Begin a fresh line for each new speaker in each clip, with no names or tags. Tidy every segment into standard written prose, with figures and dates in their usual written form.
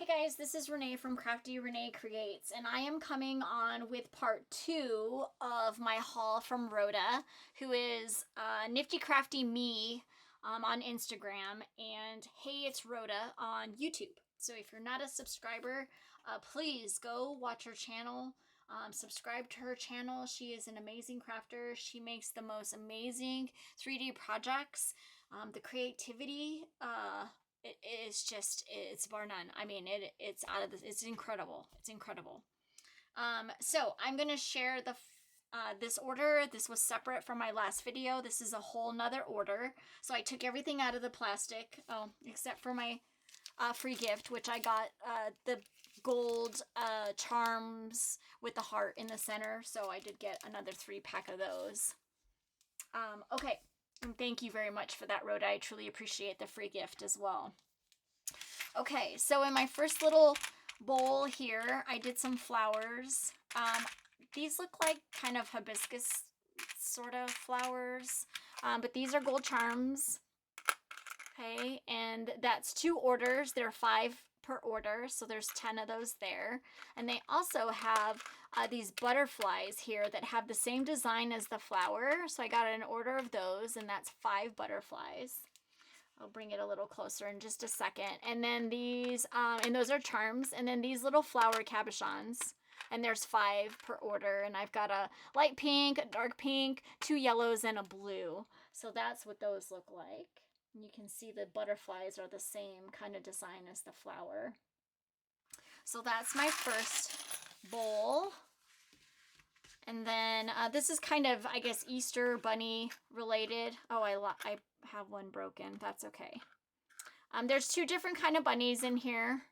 Hey guys, this is Renee from Crafty Renee Creates, and I am coming on with part 2 of my haul from Rhoda, who is Nifty Crafty Me on Instagram, and Hey It's Rhoda on YouTube. So if you're not a subscriber, please go watch her channel. Subscribe to her channel. She is an amazing crafter. She makes the most amazing 3D projects. The creativity, it is just, it's bar none. I mean, it's out of this. It's incredible. It's incredible. So I'm going to share this order. This was separate from my last video. This is a whole nother order. So I took everything out of the plastic, except for my free gift, which I got the gold charms with the heart in the center. So I did get another 3-pack of those. Okay. And thank you very much for that, Rhoda. I truly appreciate the free gift as well. Okay, so in my first little bowl here, I did some flowers. These look like kind of hibiscus sort of flowers, but these are gold charms. Okay, and that's 2 orders. There are 5 per order, so there's 10 of those there. And they also have these butterflies here that have the same design as the flower. So I got an order of those, and that's 5 butterflies. I'll bring it a little closer in just a second. And then these, and those are charms. And then these little flower cabochons. And there's 5 per order. And I've got a light pink, a dark pink, 2 yellows, and a blue. So that's what those look like. And you can see the butterflies are the same kind of design as the flower. So that's my first bowl. And then this is kind of, I guess, Easter bunny related. Oh, I have one broken. That's okay. There's 2 different kind of bunnies in here.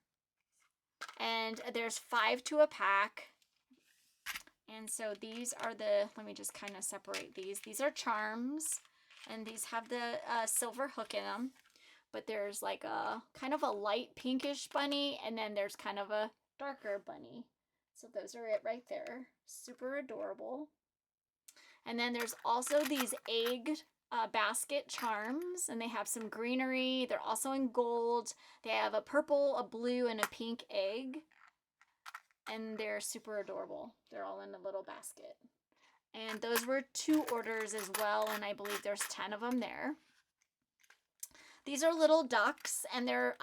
And there's 5 to a pack. And so these are the, let me just kind of separate these. These are charms. And these have the silver hook in them. But there's like a kind of a light pinkish bunny. And then there's kind of a darker bunny. So those are it right there. Super adorable. And then there's also these egg basket charms. And they have some greenery. They're also in gold. They have a purple, a blue, and a pink egg. And they're super adorable. They're all in a little basket. And those were 2 orders as well, and I believe there's 10 of them there. These are little ducks, and they're,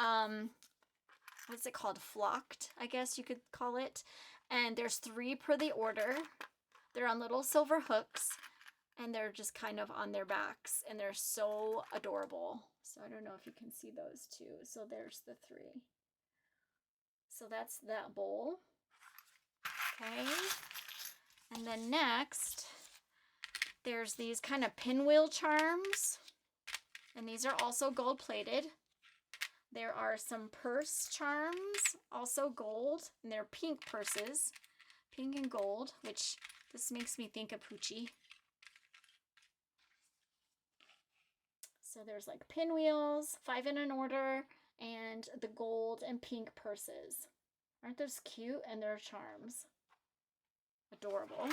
what's it called? Flocked, I guess you could call it. And there's 3 per the order. They're on little silver hooks, and they're just kind of on their backs, and they're so adorable. So I don't know if you can see those 2. So there's the 3. So that's that bowl. Okay. And then next, there's these kind of pinwheel charms. And these are also gold plated. There are some purse charms, also gold. And they're pink purses, pink and gold, which this makes me think of Poochie. So there's like pinwheels, 5 in an order, and the gold and pink purses. Aren't those cute? And they're charms. Adorable.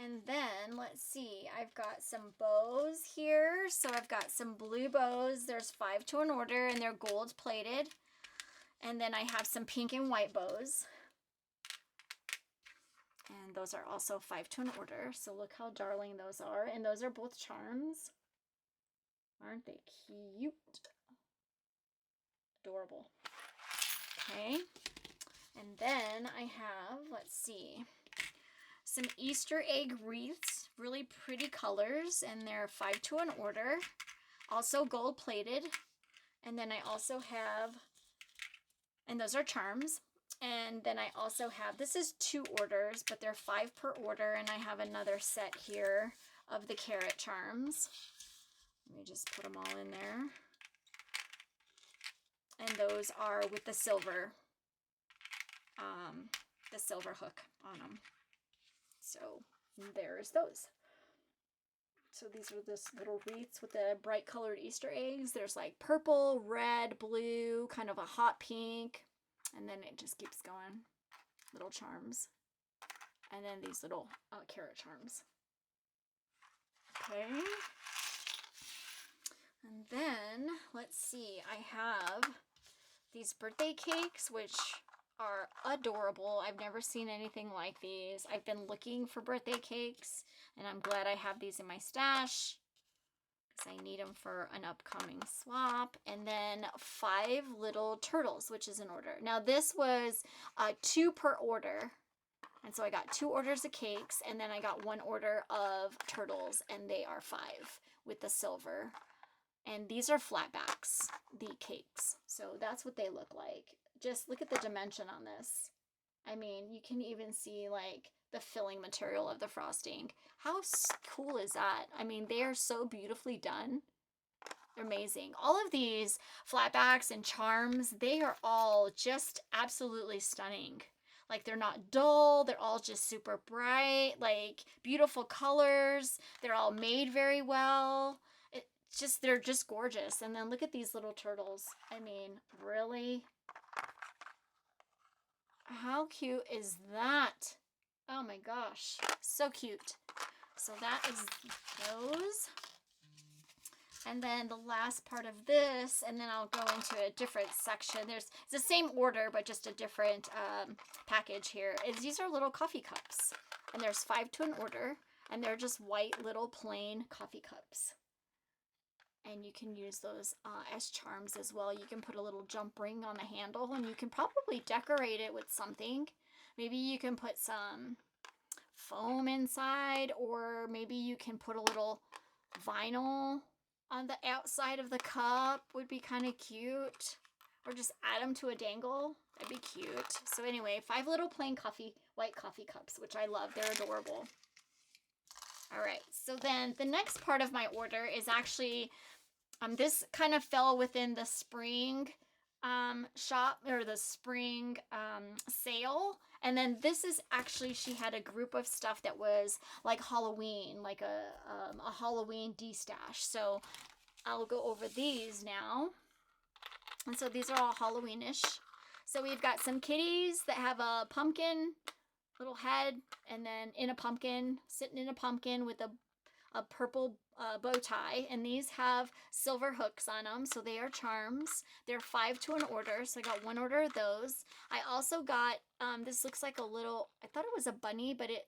And then let's see, I've got some bows here. So I've got some blue bows. There's 5 to an order, and they're gold plated. And then I have some pink and white bows. And those are also 5 to an order. So look how darling those are. And those are both charms. Aren't they cute? Adorable. Okay. And then I have, let's see, some Easter egg wreaths, really pretty colors, and they're 5 to an order, also gold plated. And then I also have, and those are charms. And then I also have, this is 2 orders, but they're 5 per order, and I have another set here of the carrot charms. Let me just put them all in there. And those are with the silver hook on them. So there's those. So these are this little wreaths with the bright colored Easter eggs. There's like purple, red, blue, kind of a hot pink, and then it just keeps going. Little charms. And then these little carrot charms. Okay. And then let's see, I have these birthday cakes, which are adorable. I've never seen anything like these. I've been looking for birthday cakes, and I'm glad I have these in my stash because I need them for an upcoming swap. And then 5 little turtles, which is an order. Now this was 2 per order. And so I got 2 orders of cakes, and then I got 1 order of turtles, and they are 5 with the silver. And these are flatbacks, the cakes. So that's what they look like. Just look at the dimension on this. I mean, you can even see like the filling material of the frosting. How cool is that? I mean, they are so beautifully done. They're amazing. All of these flatbacks and charms, they are all just absolutely stunning. Like, they're not dull. They're all just super bright, like beautiful colors. They're all made very well. They're just gorgeous. And then look at these little turtles. I mean, really? How cute is that? Oh my gosh, so cute. So that is those. And then the last part of this, and then I'll go into a different section. It's the same order, but just a different package here. These are little coffee cups, and there's 5 to an order, and they're just white little plain coffee cups. And you can use those as charms as well. You can put a little jump ring on the handle, and you can probably decorate it with something. Maybe you can put some foam inside, or maybe you can put a little vinyl on the outside of the cup. Would be kind of cute. Or just add them to a dangle. That'd be cute. So anyway, 5 little plain white coffee cups, which I love. They're adorable. All right, so then the next part of my order is actually, this kind of fell within the spring shop, or the spring sale. And then this is actually, she had a group of stuff that was like Halloween, like a Halloween de-stash. So I'll go over these now. And so these are all Halloweenish. So we've got some kitties that have a pumpkin little head, and then in a pumpkin, sitting in a pumpkin with a purple bow tie, and these have silver hooks on them, so they are charms. They're 5 to an order, so I got 1 order of those. I also got, this looks like a little, I thought it was a bunny, but it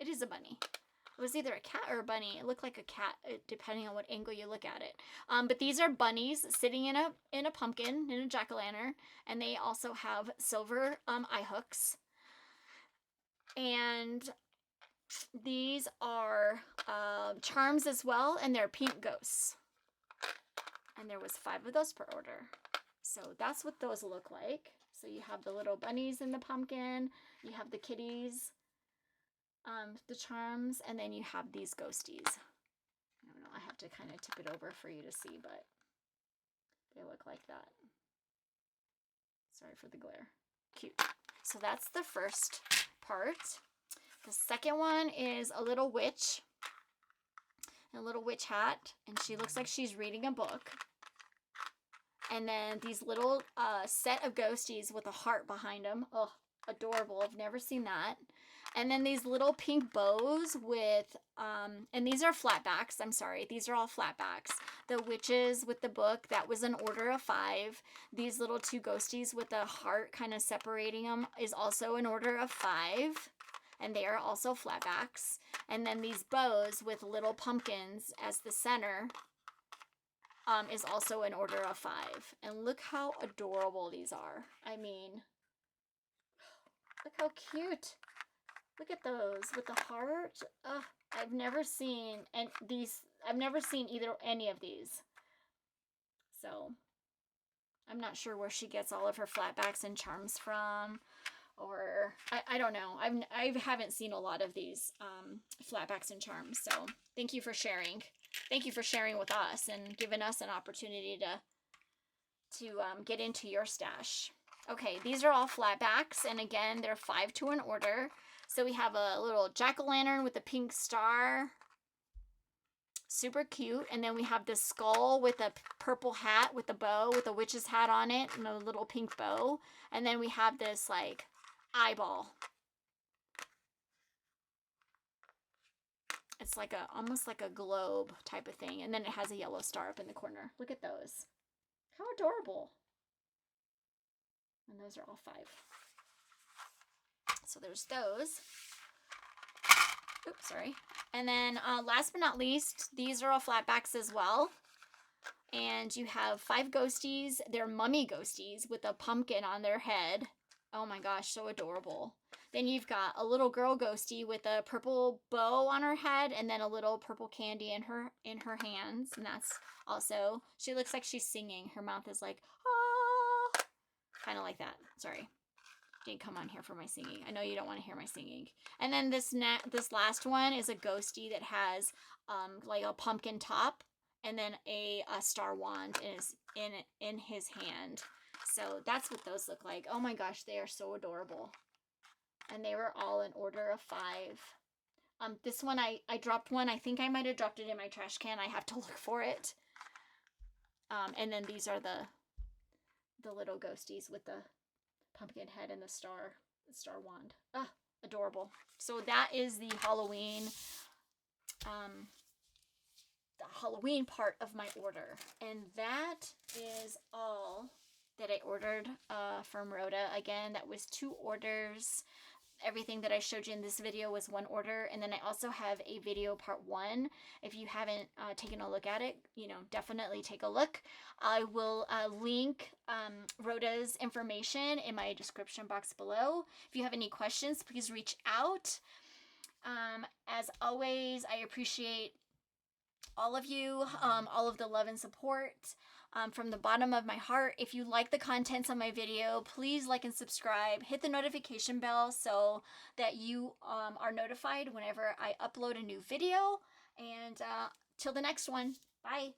is a bunny. It was either a cat or a bunny. It looked like a cat, depending on what angle you look at it. But these are bunnies sitting in a pumpkin, in a jack-o'-lantern, and they also have silver eye hooks. And these are charms as well, and they're pink ghosts. And there was 5 of those per order. So that's what those look like. So you have the little bunnies in the pumpkin, you have the kitties, the charms, and then you have these ghosties. I don't know, I have to kind of tip it over for you to see, but they look like that. Sorry for the glare. Cute. So that's the first part. The second one is a little witch, a little witch hat, and she looks like she's reading a book. And then these little set of ghosties with a heart behind them. Oh, adorable. I've never seen that. And then these little pink bows with, and these are flatbacks. I'm sorry. These are all flatbacks. The witches with the book, that was an order of 5. These little 2 ghosties with a heart kind of separating them is also an order of 5. And they are also flatbacks. And then these bows with little pumpkins as the center is also an order of 5. And look how adorable these are. I mean, look how cute. Look at those with the heart. I've never seen any of these. So I'm not sure where she gets all of her flatbacks and charms from. Or I don't know. I haven't seen a lot of these flatbacks and charms. So thank you for sharing. Thank you for sharing with us and giving us an opportunity to get into your stash. Okay, these are all flatbacks, and again, they're 5 to an order. So we have a little jack-o'-lantern with a pink star. Super cute. And then we have this skull with a purple hat with a bow, with a witch's hat on it, and a little pink bow. And then we have this like eyeball. It's like almost like a globe type of thing, and then it has a yellow star up in the corner. Look at those. How adorable. And those are all 5. So there's those. Oops, sorry. And then last but not least, these are all flatbacks as well. And you have 5 ghosties. They're mummy ghosties with a pumpkin on their head. Oh my gosh, so adorable. Then you've got a little girl ghostie with a purple bow on her head and then a little purple candy in her hands. And that's also, she looks like she's singing. Her mouth is like, ah, kind of like that. Sorry. Didn't come on here for my singing. I know you don't want to hear my singing. And then this last one is a ghostie that has like a pumpkin top and then a star wand in his hand. So that's what those look like. Oh my gosh, they are so adorable. And they were all in order of 5. This one I dropped one. I think I might have dropped it in my trash can. I have to look for it. And then these are the little ghosties with the pumpkin head and the star wand. Ah, adorable. So that is the Halloween part of my order. And that is all that I ordered from Rhoda. Again, that was 2 orders. Everything that I showed you in this video was 1 order, and then I also have a video part 1. If you haven't taken a look at it, definitely take a look. I will link Rhoda's information in my description box below. If you have any questions, please reach out. As always, I appreciate all of you, all of the love and support. From the bottom of my heart, if you like the contents of my video, please like and subscribe. Hit the notification bell so that you are notified whenever I upload a new video. And till the next one, bye.